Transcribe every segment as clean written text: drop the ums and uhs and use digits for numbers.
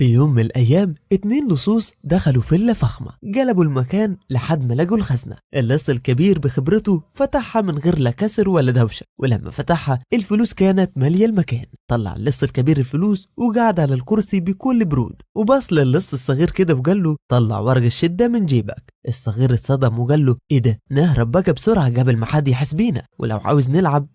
في يوم من الأيام 2 لصوص دخلوا فيلا فخمة، جلبوا المكان لحد ما لقوا الخزنة. اللص الكبير بخبرته فتحها من غير لا كسر ولا دوشة، ولما فتحها الفلوس كانت مالية المكان. طلع اللص الكبير الفلوس وقعد على الكرسي بكل برود، وبص للص الصغير كده وقال له طلع ورق الشدة من جيبك. الصغير اتصدم وقال له ايه ده، نهرب بقى بسرعة قبل ما حد يحاسبينا، ولو عاوز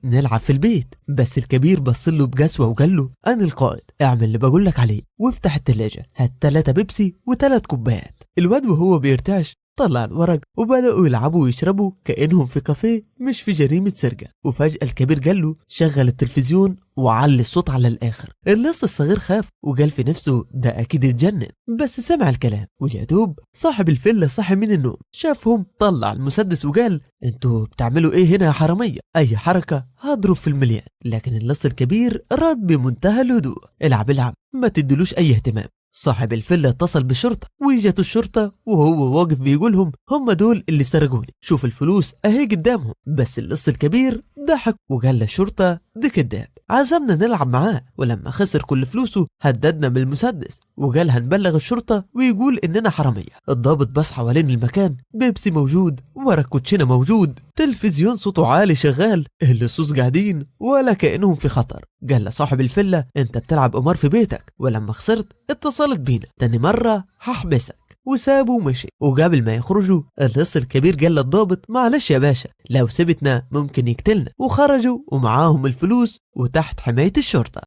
نلعب في البيت. بس الكبير بص له بقسوة وقال له انا القائد، اعمل اللي بقول لك عليه وافتح التلاجة، هات 3 بيبسي و3 كوبايات. الواد وهو بيرتعش طلع الورق وبدأوا يلعبوا ويشربوا كأنهم في كافيه مش في جريمة سرقة. وفجأة الكبير قال له شغل التلفزيون وعلي الصوت على الآخر. اللص الصغير خاف وقال في نفسه ده أكيد اتجنن، بس سمع الكلام. ويادوب صاحب الفيلا صحي من النوم، شافهم طلع المسدس وقال انتوا بتعملوا ايه هنا يا حرامية؟ أي حركة هضرب في المليان. لكن اللص الكبير رد بمنتهى الهدوء العب ما تدلوش أي اهتمام. صاحب الفيلا اتصل بالشرطة وجت الشرطة وهو واقف بيقولهم هم دول اللي سرقوني، شوف الفلوس اهي قدامهم. بس اللص الكبير ضحك وقال للشرطة ده كداب، عزمنا نلعب معاه، ولما خسر كل فلوسه هددنا بالمسدس وقال هنبلغ الشرطة ويقول اننا حرامية. الضابط بص حوالين المكان، بيبسي موجود، ورق كوتشينة موجود، تلفزيون صوته عالي شغال، اللصوص قاعدين ولا كأنهم في خطر. قال لصاحب الفيلا انت بتلعب قمار في بيتك، ولما خسرت اتصلت بينا، تاني مرة هحبسك. وسابه ومشي. وقبل ما يخرجوا اللص الكبير قال للضابط معلش يا باشا لو سبتنا ممكن يقتلنا، وخرجوا ومعاهم الفلوس وتحت حماية الشرطة.